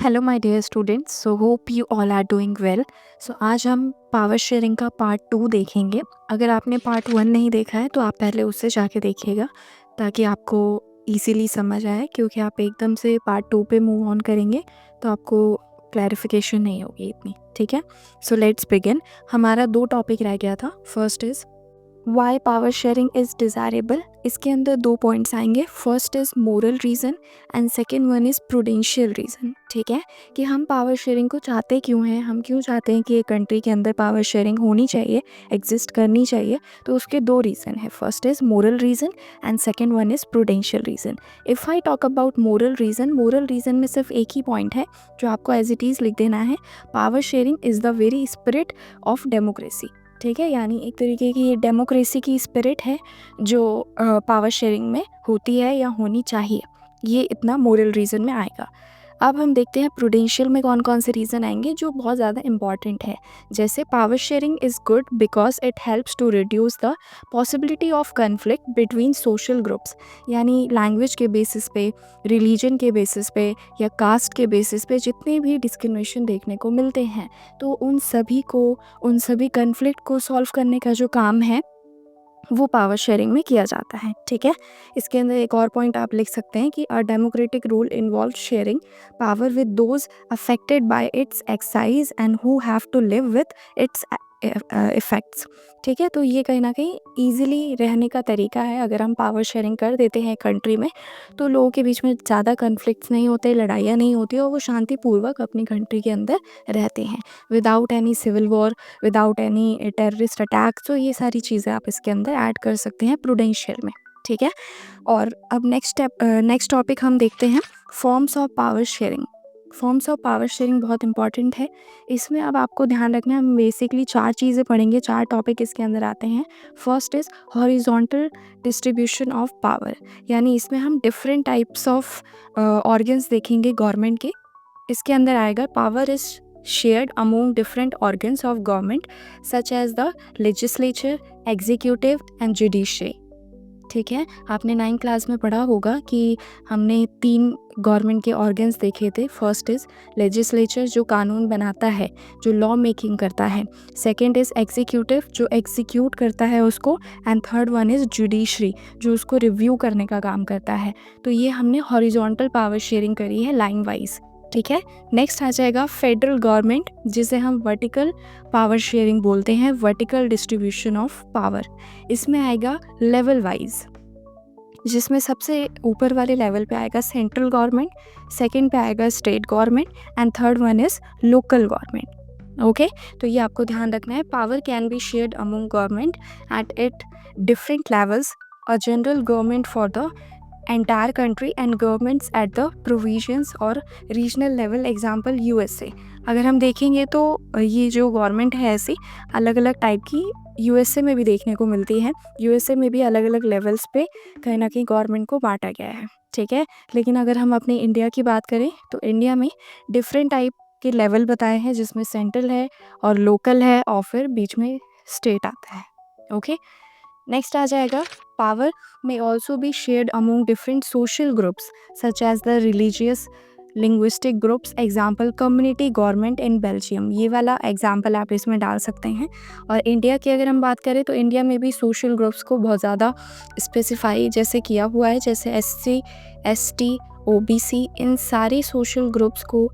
Hello my dear students, so hope you all are doing well. So आज हम power sharing का part 2 देखेंगे। अगर आपने पार्ट 1 नहीं देखा है तो आप पहले उससे जाके देखिएगा ताकि आपको इजीली समझ आए, क्योंकि आप एकदम से पार्ट 2 पे मूव ऑन करेंगे तो आपको क्लैरिफिकेशन नहीं होगी इतनी। ठीक है, सो लेट्स बिगिन। हमारा 2 टॉपिक रह गया था। First is why power sharing is desirable. इसके अंदर 2 पॉइंट्स आएंगे। First is moral reason and second one is prudential reason. ठीक है, कि हम पावर शेयरिंग को चाहते क्यों हैं, हम क्यों चाहते हैं कि एक कंट्री के अंदर पावर शेयरिंग होनी चाहिए, एग्जिस्ट करनी चाहिए। तो उसके 2 रीज़न है। First is moral reason and second one is prudential reason. If I talk about moral reason में सिर्फ एक ही पॉइंट है जो आपको एज इट इज़ लिख देना है। Power sharing is the very spirit of democracy. ठीक है, यानी एक तरीके की ये डेमोक्रेसी की स्पिरिट है जो पावर शेयरिंग में होती है या होनी चाहिए। ये इतना मोरल रीज़न में आएगा। अब हम देखते हैं प्रूडेंशियल में कौन कौन से रीज़न आएंगे जो बहुत ज़्यादा इंपॉर्टेंट है। जैसे power sharing is good because it helps to reduce the possibility of conflict between social groups. यानी लैंग्वेज के बेसिस पे, रिलीजन के बेसिस पे या कास्ट के बेसिस पे जितने भी डिस्क्रिमिनेशन देखने को मिलते हैं, तो उन सभी कन्फ्लिक्ट को सॉल्व करने का जो काम है वो पावर शेयरिंग में किया जाता है। ठीक है, इसके अंदर एक और पॉइंट आप लिख सकते हैं कि a democratic rule involve sharing power with those affected by its exercise and who have to live with its effects. ठीक है, तो ये कहीं ना कहीं ईजिली रहने का तरीका है। अगर हम पावर शेयरिंग कर देते हैं कंट्री में तो लोगों के बीच में ज़्यादा कन्फ्लिक्ट्स नहीं होते, लड़ाइयाँ नहीं होती और वो शांतिपूर्वक अपनी कंट्री के अंदर रहते हैं without any civil war, without any terrorist attack. तो ये सारी चीज़ें आप इसके अंदर ऐड कर सकते हैं प्रूडेंशियल में। ठीक है, और अब नेक्स्ट टॉपिक हम देखते हैं forms of power sharing. Forms of power sharing बहुत इंपॉर्टेंट है। इसमें अब आपको ध्यान रखना है, हम बेसिकली 4 चीज़ें पढ़ेंगे, 4 टॉपिक इसके अंदर आते हैं। First is horizontal distribution of power, यानी इसमें हम डिफरेंट टाइप्स ऑफ ऑर्गन्स देखेंगे गवर्नमेंट के। इसके अंदर आएगा power is shared among different organs of government such as the legislature, executive and judiciary। ठीक है, आपने 9th क्लास में पढ़ा होगा कि हमने 3 गवर्नमेंट के ऑर्गन्स देखे थे। फर्स्ट इज़ लेजिस्लेचर जो कानून बनाता है, जो लॉ मेकिंग करता है। सेकंड इज़ एग्जीक्यूटिव जो एग्जीक्यूट करता है उसको, and third one is judiciary जो उसको रिव्यू करने का काम करता है। तो ये हमने हॉरिजॉन्टल पावर शेयरिंग करी है लाइन वाइज। ठीक है, नेक्स्ट आ जाएगा फेडरल गवर्नमेंट जिसे हम वर्टिकल पावर शेयरिंग बोलते हैं, वर्टिकल डिस्ट्रीब्यूशन ऑफ पावर। इसमें आएगा लेवल वाइज, जिसमें सबसे ऊपर वाले लेवल पे आएगा सेंट्रल गवर्नमेंट, सेकंड पे आएगा state government and third one is local government. Okay, तो ये आपको ध्यान रखना है। Power can be shared among government at different levels, a general government for the entire country and governments at the provisions और regional level. Example USA. अगर हम देखेंगे तो ये जो गवर्नमेंट है ऐसी अलग अलग टाइप की यूएसए में भी देखने को मिलती है। यूएसए में भी अलग अलग लेवल्स पे कहीं ना कहीं गवर्नमेंट को बांटा गया है। ठीक है, लेकिन अगर हम अपने इंडिया की बात करें तो इंडिया में डिफरेंट टाइप के लेवल बताए हैं, जिसमें सेंट्रल है और लोकल है और फिर बीच में स्टेट आता है। ओके, नेक्स्ट आ जाएगा power may also be shared among different social groups such as the religious linguistic groups। Example community government in Belgium, ये वाला एग्जाम्पल आप इसमें डाल सकते हैं। और इंडिया की अगर हम बात करें तो इंडिया में भी सोशल ग्रुप्स को बहुत ज़्यादा स्पेसिफाई जैसे किया हुआ है, जैसे SC ST OBC, इन सारे सोशल ग्रुप्स को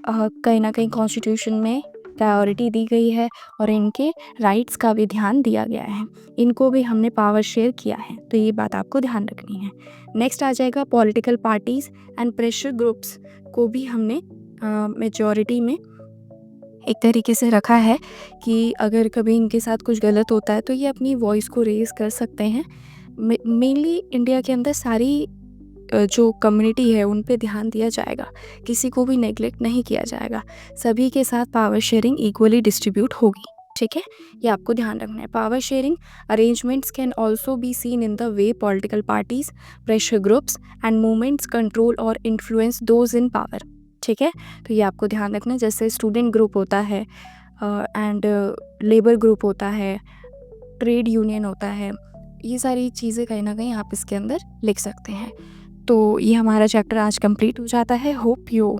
कहीं ना कहीं कॉन्स्टिट्यूशन में प्रायोरिटी दी गई है और इनके राइट्स का भी ध्यान दिया गया है। इनको भी हमने पावर शेयर किया है, तो ये बात आपको ध्यान रखनी है। नेक्स्ट आ जाएगा political parties and pressure groups को भी हमने मेजॉरिटी में एक तरीके से रखा है कि अगर कभी इनके साथ कुछ गलत होता है तो ये अपनी वॉइस को रेज़ कर सकते हैं। मेनली इंडिया के अंदर सारी जो कम्युनिटी है उन पे ध्यान दिया जाएगा, किसी को भी नेग्लेक्ट नहीं किया जाएगा, सभी के साथ पावर शेयरिंग इक्वली डिस्ट्रीब्यूट होगी। ठीक है, ये आपको ध्यान रखना है। Power sharing arrangements can also be seen in the way political parties, pressure groups and movements control और इन्फ्लुएंस दोज इन पावर। ठीक है, तो ये आपको ध्यान रखना है। जैसे स्टूडेंट ग्रुप होता है एंड लेबर ग्रुप होता है, ट्रेड यूनियन होता है, ये सारी चीज़ें कहीं ना कहीं आप इसके अंदर लिख सकते हैं। तो ये हमारा चैप्टर आज कंप्लीट हो जाता है। Hope you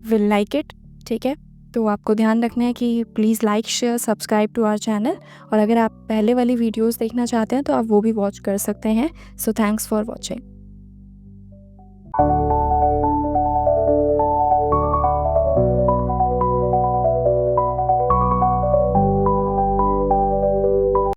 will like it. ठीक है, तो आपको ध्यान रखना है कि please like, share, subscribe to our channel. और अगर आप पहले वाली वीडियोज़ देखना चाहते हैं तो आप वो भी वॉच कर सकते हैं। So thanks for watching.